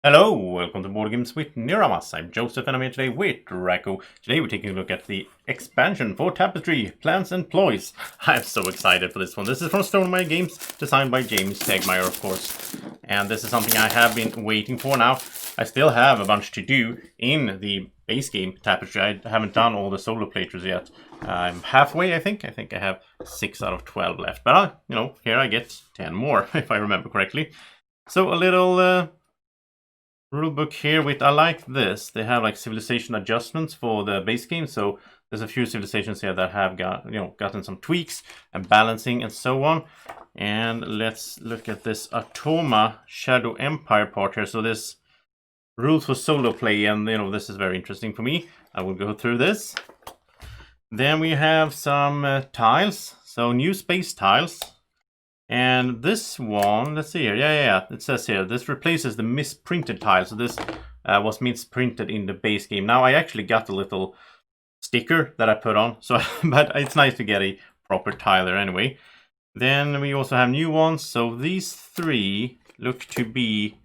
Hello, welcome to Board Games with Niramas. I'm Joseph and I'm here today with Drako. Today we're taking a look at the expansion for Tapestry, Plans and Ploys. I'm so excited for this one. This is from Stonemaier Games, designed by James Tegmeyer, of course. And this is something I have been waiting for now. I still have a bunch to do in the base game Tapestry. I haven't done all the solo playthroughs yet. I'm halfway, I think. I think I have 6 out of 12 left. But, here I get 10 more, if I remember correctly. So a little rulebook here with, I like this. They have like civilization adjustments for the base game. So there's a few civilizations here that have gotten some tweaks and balancing and so on. And let's look at this Atoma Shadow Empire part here. So this rules for solo play, and this is very interesting for me. I will go through this. Then we have some tiles. So new space tiles. And this one, let's see here, yeah, it says here, this replaces the misprinted tile. So this was misprinted in the base game. Now I actually got a little sticker that I put on, so but it's nice to get a proper tile there anyway. Then we also have new ones. So these three look to be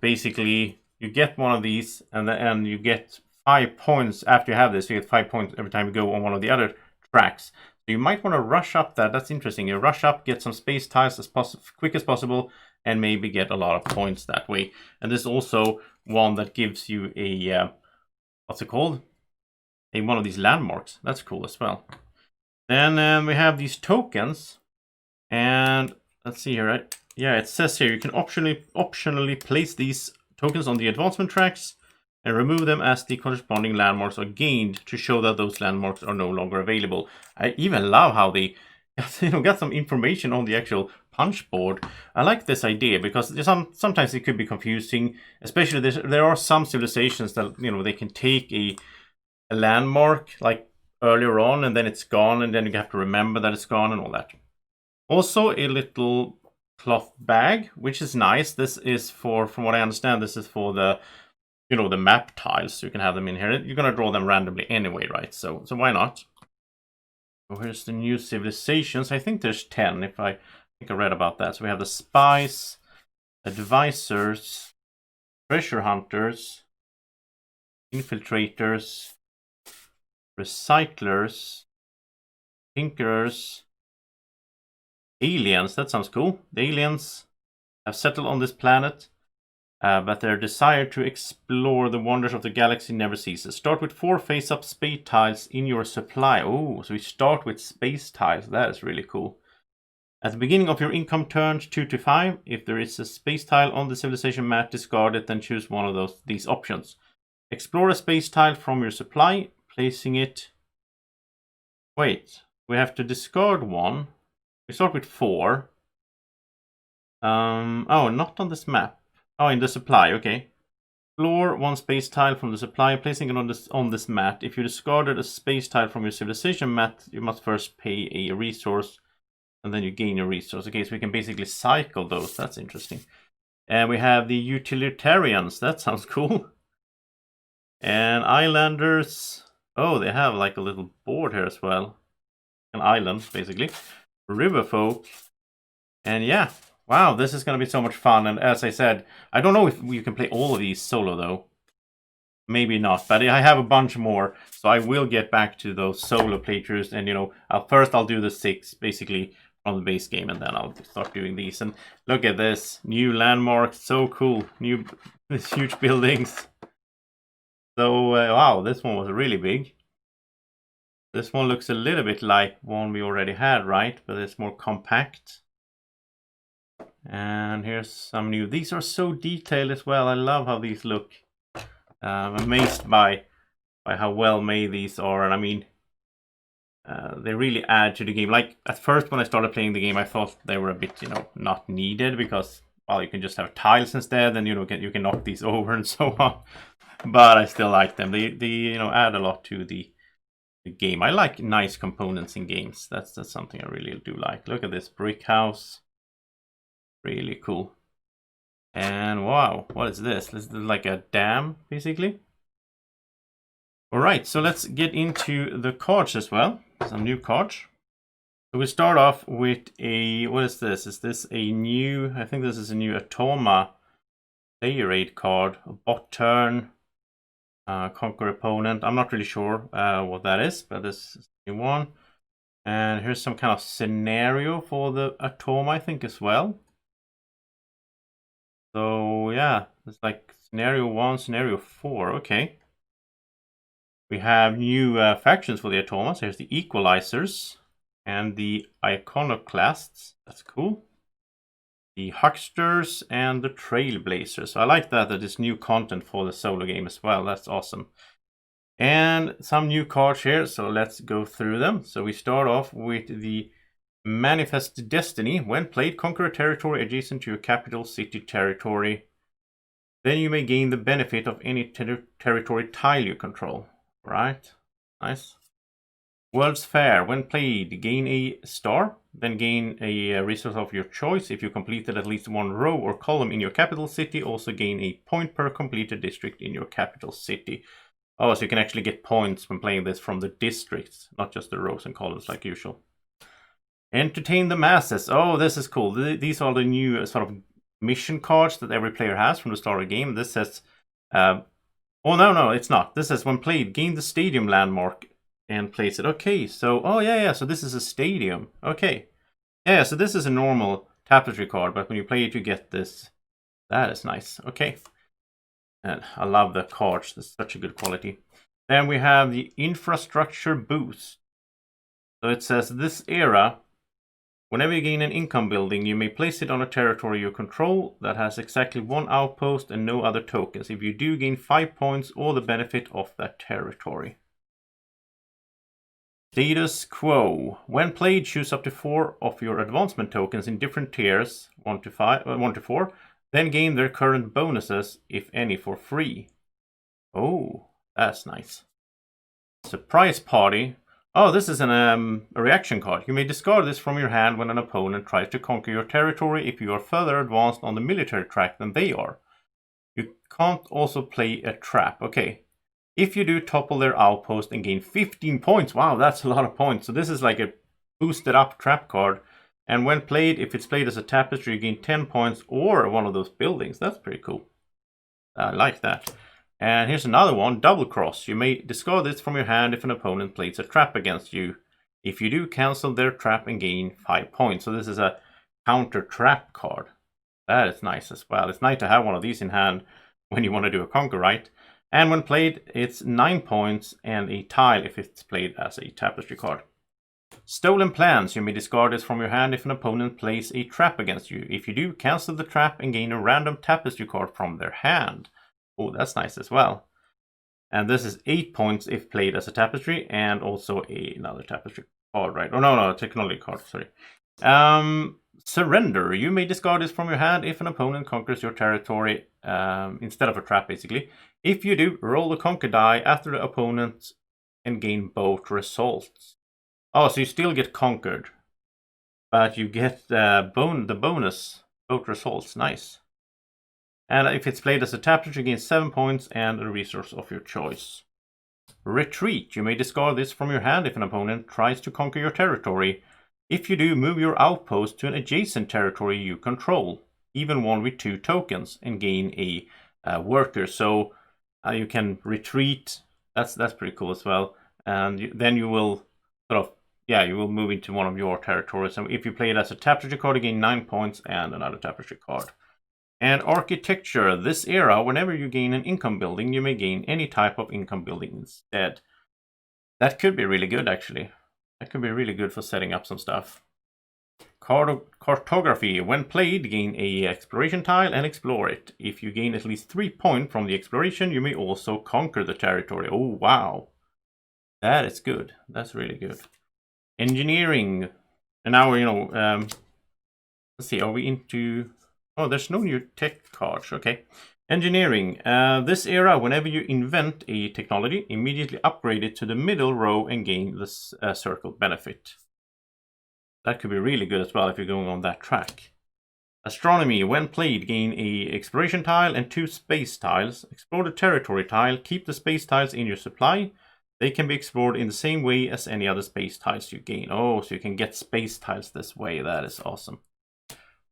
basically, you get one of these and you get 5 points after you have this. You get 5 points every time you go on one of the other tracks. You might want to rush up that. That's interesting. You rush up, get some space tiles as quick as possible, and maybe get a lot of points that way. And this is also one that gives you a what's it called? One of these landmarks. That's cool as well. Then we have these tokens, and let's see here. Right? Yeah, it says here you can optionally place these tokens on the advancement tracks and remove them as the corresponding landmarks are gained to show that those landmarks are no longer available. I even love how they got some information on the actual punch board. I like this idea because sometimes it could be confusing, especially there are some civilizations that they can take a landmark like earlier on and then it's gone, and then you have to remember that it's gone and all that. Also a little cloth bag, which is nice. This is for, from what I understand, this is for the the map tiles, so you can have them in here. You're gonna draw them randomly anyway, right? So why not? So here's the new civilizations. I think there's 10, if I think I read about that. So we have the spies, advisors, treasure hunters, infiltrators, recyclers, tinkerers, aliens. That sounds cool. The aliens have settled on this planet. But their desire to explore the wonders of the galaxy never ceases. Start with 4 face-up space tiles in your supply. Oh, so we start with space tiles. That is really cool. At the beginning of your income turns 2 to 5. If there is a space tile on the civilization map, discard it, then choose one of these options. Explore a space tile from your supply, placing it... Wait, we have to discard one. We start with 4. Oh, not on this map. Oh, in the supply, okay. Explore 1 space tile from the supply, placing it on this mat. If you discarded a space tile from your civilization mat, you must first pay a resource, and then you gain a resource. Okay, so we can basically cycle those. That's interesting. And we have the utilitarians. That sounds cool. And islanders. Oh, they have like a little board here as well. An island, basically. Riverfolk. And yeah. Wow, this is going to be so much fun. And as I said, I don't know if you can play all of these solo, though. Maybe not, but I have a bunch more. So I will get back to those solo playthroughs. And, first I'll do the 6, basically, from the base game. And then I'll start doing these. And look at this. New landmarks. So cool. These huge buildings. So, wow, this one was really big. This one looks a little bit like one we already had, right? But it's more compact. And here's some new. These are so detailed as well. I love how these look. I'm amazed by how well made these are. And I mean, they really add to the game. Like at first when I started playing the game, I thought they were a bit, not needed because, well, you can just have tiles instead, and you can knock these over and so on. But I still like them. They add a lot to the game. I like nice components in games. That's something I really do like. Look at this brick house. Really cool. And wow, what is this? This is like a dam, basically. Alright, so let's get into the cards as well. Some new cards. So we start off with a, what is this? Is this a new, I think this is a new Atoma player aid card, a bot turn, conquer opponent. I'm not really sure what that is, but this is the one. And here's some kind of scenario for the Atom, I think, as well. So yeah, it's like scenario 1, scenario 4. Okay. We have new factions for the Atomas. Here's the Equalizers and the Iconoclasts. That's cool. The Hucksters and the Trailblazers. I like that is new content for the solo game as well. That's awesome. And some new cards here, so let's go through them. So we start off with the Manifest Destiny. When played, conquer a territory adjacent to your capital city territory. Then you may gain the benefit of any territory tile you control. Right, nice. World's Fair. When played, gain a star, then gain a resource of your choice. If you completed at least one row or column in your capital city, also gain a point per completed district in your capital city. Oh, so you can actually get points when playing this from the districts, not just the rows and columns like usual. Entertain the masses. Oh, this is cool. These are the new sort of mission cards that every player has from the start of the game. This says, oh no, it's not. This says when played, gain the stadium landmark and place it. Okay, so, oh yeah, so this is a stadium. Okay. Yeah, so this is a normal Tapestry card, but when you play it, you get this. That is nice. Okay. And I love the cards. It's such a good quality. Then we have the infrastructure boost. So it says this era, whenever you gain an income building, you may place it on a territory you control that has exactly one outpost and no other tokens. If you do, gain 5 points or the benefit of that territory. Status quo. When played, choose up to 4 of your advancement tokens in different tiers, 1 to 4. Then gain their current bonuses, if any, for free. Oh, that's nice. Surprise Party. Oh, this is a reaction card. You may discard this from your hand when an opponent tries to conquer your territory if you are further advanced on the military track than they are. You can't also play a trap. Okay. If you do, topple their outpost and gain 15 points. Wow, that's a lot of points. So this is like a boosted up trap card. And when played, if it's played as a Tapestry, you gain 10 points or one of those buildings. That's pretty cool. I like that. And here's another one, Double Cross. You may discard this from your hand if an opponent plays a trap against you. If you do, cancel their trap and gain 5 points. So this is a counter trap card. That is nice as well. It's nice to have one of these in hand when you want to do a conquer, right? And when played, it's 9 points and a tile if it's played as a Tapestry card. Stolen Plans. You may discard this from your hand if an opponent plays a trap against you. If you do, cancel the trap and gain a random Tapestry card from their hand. Oh, that's nice as well. And this is 8 points if played as a Tapestry and also another Tapestry card, right? Oh, no, technology card, sorry. Surrender. You may discard this from your hand if an opponent conquers your territory instead of a trap, basically. If you do, roll the conquer die after the opponent and gain both results. Oh, so you still get conquered, but you get the bonus, both results. Nice. And if it's played as a Tapestry, you gain 7 points and a resource of your choice. Retreat. You may discard this from your hand if an opponent tries to conquer your territory. If you do, move your outpost to an adjacent territory you control, even one with 2 tokens, and gain a worker. So you can retreat. That's pretty cool as well. And then you will sort of, you will move into one of your territories. And if you play it as a Tapestry card, you gain 9 points and another Tapestry card. And Architecture. This era, whenever you gain an income building, you may gain any type of income building instead. That could be really good, actually. That could be really good for setting up some stuff. Cartography. When played, gain a exploration tile and explore it. If you gain at least 3 points from the exploration, you may also conquer the territory. Oh, wow. That is good. That's really good. Engineering. And now, let's see, are we into... Oh, there's no new tech cards. Okay. Engineering. This era, whenever you invent a technology, immediately upgrade it to the middle row and gain this circle benefit. That could be really good as well if you're going on that track. Astronomy. When played, gain a exploration tile and 2 space tiles. Explore the territory tile. Keep the space tiles in your supply. They can be explored in the same way as any other space tiles you gain. Oh, so you can get space tiles this way. That is awesome.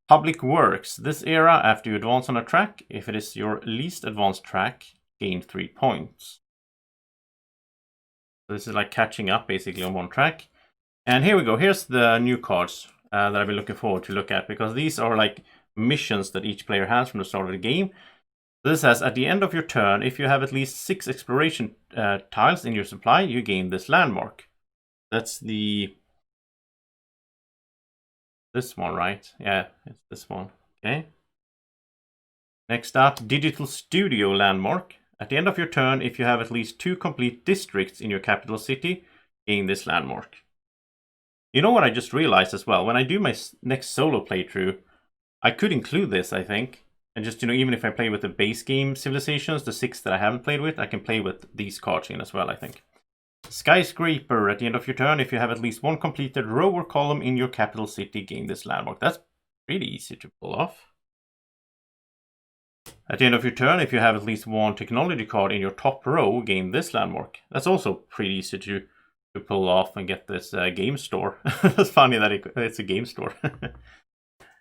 Public Works. This era, after you advance on a track, if it is your least advanced track, gain 3 points. So this is like catching up basically on one track. And here we go. Here's the new cards that I've been looking forward to look at, because these are like missions that each player has from the start of the game. This says, at the end of your turn, if you have at least 6 exploration tiles in your supply, you gain this landmark. That's this one, right? Yeah, it's this one. Okay. Next up, Digital Studio landmark. At the end of your turn, if you have at least 2 complete districts in your capital city, gain this landmark. You know what I just realized as well? When I do my next solo playthrough, I could include this, I think. And just, even if I play with the base game civilizations, the 6 that I haven't played with, I can play with these cards in as well, I think. Skyscraper. At the end of your turn, if you have at least 1 completed row or column in your capital city, gain this landmark. That's pretty easy to pull off. At the end of your turn, if you have at least 1 technology card in your top row, gain this landmark. That's also pretty easy to pull off and get this game store. It's funny that it's a game store.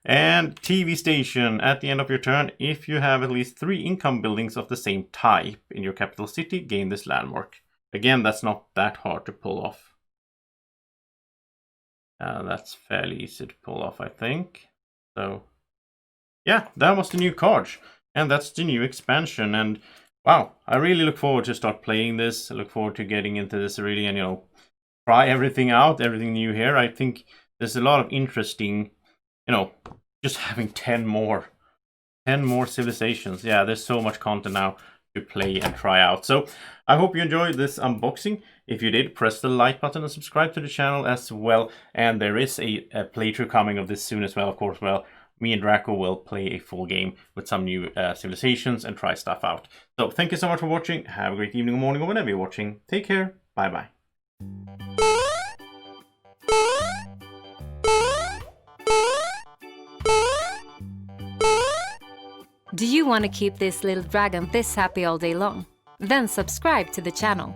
And TV station. At the end of your turn, if you have at least 3 income buildings of the same type in your capital city, gain this landmark. Again, that's not that hard to pull off. That's fairly easy to pull off, I think. So, yeah, that was the new cards. And that's the new expansion. And wow, I really look forward to start playing this. I look forward to getting into this really and, try everything out, everything new here. I think there's a lot of interesting, just having 10 more civilizations. Yeah, there's so much content now to play and try out. So I hope you enjoyed this unboxing. If you did, press the like button and subscribe to the channel as well. And there is a playthrough coming of this soon as well, of course. Well, me and Drako will play a full game with some new civilizations and try stuff out. So thank you so much for watching. Have a great evening or morning or whenever you're watching. Take care. Bye-bye. Do you want to keep this little dragon this happy all day long? Then subscribe to the channel.